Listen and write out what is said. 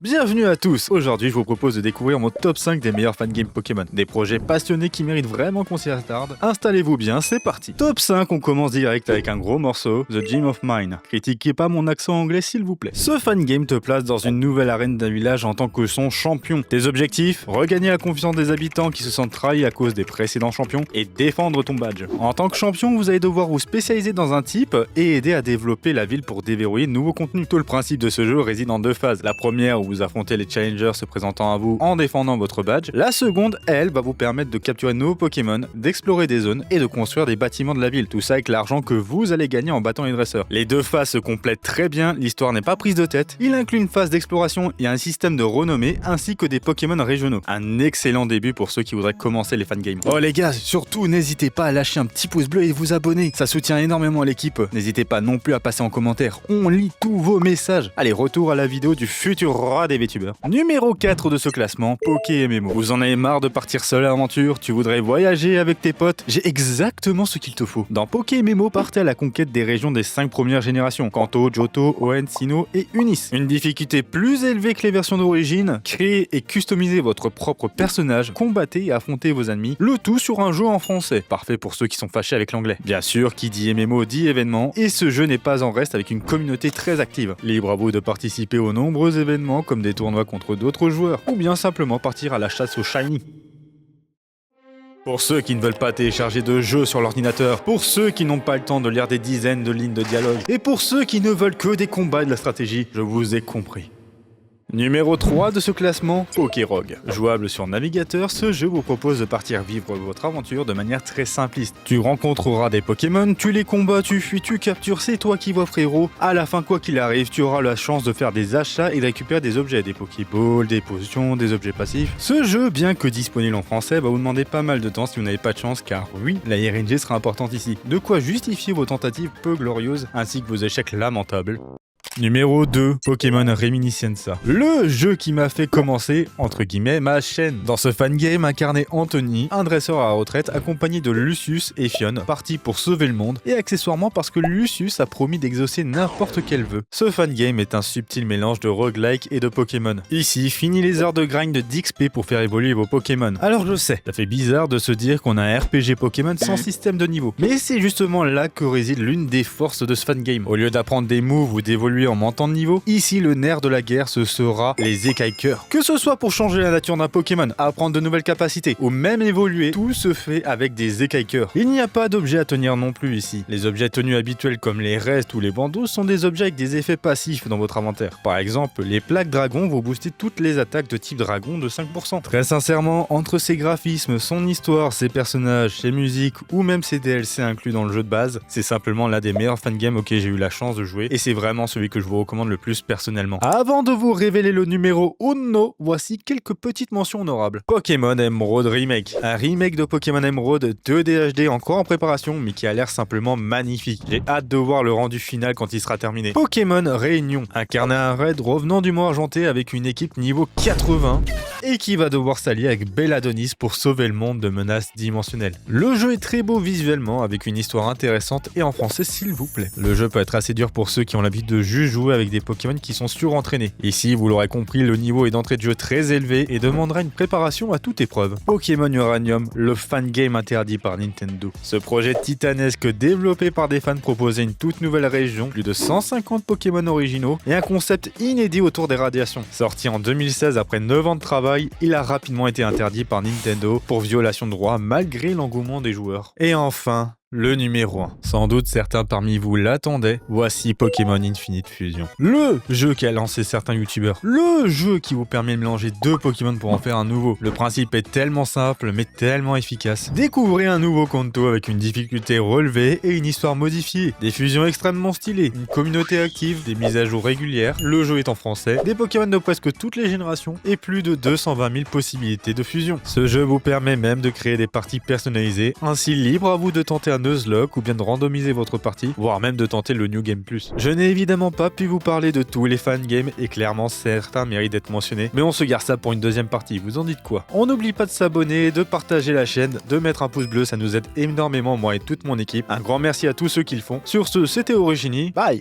Bienvenue à tous. Aujourd'hui, je vous propose de découvrir mon top 5 des meilleurs fangames Pokémon. Des projets passionnés qui méritent vraiment qu'on s'y attarde. Installez-vous bien, c'est parti. Top 5, on commence direct avec un gros morceau, The Gem of Mine. Critiquez pas mon accent anglais s'il vous plaît. Ce fangame te place dans une nouvelle arène d'un village en tant que son champion. Tes objectifs, regagner la confiance des habitants qui se sentent trahis à cause des précédents champions et défendre ton badge. En tant que champion, vous allez devoir vous spécialiser dans un type et aider à développer la ville pour déverrouiller de nouveaux contenus. Tout le principe de ce jeu réside en deux phases. La première où vous affrontez les challengers se présentant à vous en défendant votre badge. La seconde, elle, va vous permettre de capturer de nouveaux Pokémon, d'explorer des zones et de construire des bâtiments de la ville. Tout ça avec l'argent que vous allez gagner en battant les dresseurs. Les deux phases se complètent très bien, l'histoire n'est pas prise de tête. Il inclut une phase d'exploration et un système de renommée ainsi que des Pokémon régionaux. Un excellent début pour ceux qui voudraient commencer les fangames. Oh les gars, surtout n'hésitez pas à lâcher un petit pouce bleu et vous abonner. Ça soutient énormément l'équipe. N'hésitez pas non plus à passer en commentaire. On lit tous vos messages. Allez, retour à la vidéo du futur roi des VTubers. Numéro 4 de ce classement, PokéMMO. Vous en avez marre de partir seul à l'aventure, tu voudrais voyager avec tes potes, j'ai exactement ce qu'il te faut. Dans PokéMMO, partez à la conquête des régions des 5 premières générations, Kanto, Johto, Hoenn, Sinnoh et Unis. Une difficulté plus élevée que les versions d'origine, créez et customisez votre propre personnage, combattez et affrontez vos ennemis, le tout sur un jeu en français, parfait pour ceux qui sont fâchés avec l'anglais. Bien sûr, qui dit MMO dit événement, et ce jeu n'est pas en reste avec une communauté très active. Libre à vous de participer aux nombreux événements comme des tournois contre d'autres joueurs, ou bien simplement partir à la chasse aux shiny. Pour ceux qui ne veulent pas télécharger de jeux sur l'ordinateur, pour ceux qui n'ont pas le temps de lire des dizaines de lignes de dialogue, et pour ceux qui ne veulent que des combats et de la stratégie, je vous ai compris. Numéro 3 de ce classement, Pokérogue. Jouable sur navigateur, ce jeu vous propose de partir vivre votre aventure de manière très simpliste. Tu rencontreras des Pokémon, tu les combats, tu fuis, tu captures, c'est toi qui vois frérot. À la fin, quoi qu'il arrive, tu auras la chance de faire des achats et de récupérer des objets, des Pokéballs, des potions, des objets passifs. Ce jeu, bien que disponible en français, va vous demander pas mal de temps si vous n'avez pas de chance, car oui, la RNG sera importante ici. De quoi justifier vos tentatives peu glorieuses, ainsi que vos échecs lamentables. Numéro 2, Pokémon Reminiscenza. Le jeu qui m'a fait commencer, entre guillemets, ma chaîne. Dans ce fangame incarnait Anthony, un dresseur à la retraite accompagné de Lucius et Fionn, partis pour sauver le monde, et accessoirement parce que Lucius a promis d'exaucer n'importe quel vœu. Ce fangame est un subtil mélange de roguelike et de Pokémon. Ici, fini les heures de grind d'XP pour faire évoluer vos Pokémon. Alors je sais, ça fait bizarre de se dire qu'on a un RPG Pokémon sans système de niveau. Mais c'est justement là que réside l'une des forces de ce fangame. Au lieu d'apprendre des moves ou d'évoluer en montant de niveau, ici le nerf de la guerre ce sera les écailles-cœurs. Que ce soit pour changer la nature d'un Pokémon, apprendre de nouvelles capacités ou même évoluer, tout se fait avec des écailles-cœurs. Il n'y a pas d'objets à tenir non plus ici. Les objets tenus habituels comme les restes ou les bandeaux sont des objets avec des effets passifs dans votre inventaire. Par exemple, les plaques dragon vont booster toutes les attaques de type dragon de 5%. Très sincèrement, entre ses graphismes, son histoire, ses personnages, ses musiques ou même ses DLC inclus dans le jeu de base, c'est simplement l'un des meilleurs fangames auxquels j'ai eu la chance de jouer et c'est vraiment celui que je vous recommande le plus personnellement. Avant de vous révéler le numéro 1, voici quelques petites mentions honorables. Pokémon Emerald Remake. Un remake de Pokémon Emerald 2D HD encore en préparation, mais qui a l'air simplement magnifique. J'ai hâte de voir le rendu final quand il sera terminé. Pokémon Réunion. Incarner un raid revenant du monde argenté avec une équipe niveau 80 et qui va devoir s'allier avec Belladonis pour sauver le monde de menaces dimensionnelles. Le jeu est très beau visuellement, avec une histoire intéressante et en français s'il vous plaît. Le jeu peut être assez dur pour ceux qui ont l'habitude de juste jouer avec des Pokémon qui sont surentraînés. Ici, vous l'aurez compris, le niveau est d'entrée de jeu très élevé et demandera une préparation à toute épreuve. Pokémon Uranium, le fangame interdit par Nintendo. Ce projet titanesque développé par des fans proposait une toute nouvelle région, plus de 150 Pokémon originaux et un concept inédit autour des radiations. Sorti en 2016 après 9 ans de travail, il a rapidement été interdit par Nintendo pour violation de droit malgré l'engouement des joueurs. Et enfin, le numéro 1. Sans doute certains parmi vous l'attendaient, voici Pokémon Infinite Fusion. Le jeu qui a lancé certains youtubeurs. Le jeu qui vous permet de mélanger deux Pokémon pour en faire un nouveau. Le principe est tellement simple mais tellement efficace. Découvrez un nouveau Kanto avec une difficulté relevée et une histoire modifiée. Des fusions extrêmement stylées, une communauté active, des mises à jour régulières, le jeu est en français, des Pokémon de presque toutes les générations et plus de 220 000 possibilités de fusion. Ce jeu vous permet même de créer des parties personnalisées, ainsi libre à vous de tenter un Nuzlocke ou bien de randomiser votre partie, voire même de tenter le New Game Plus. Je n'ai évidemment pas pu vous parler de tous les fangames et clairement certains méritent d'être mentionnés, mais on se garde ça pour une deuxième partie, vous en dites quoi? On n'oublie pas de s'abonner, de partager la chaîne, de mettre un pouce bleu, ça nous aide énormément moi et toute mon équipe. Un grand merci à tous ceux qui le font. Sur ce, c'était Origini, bye!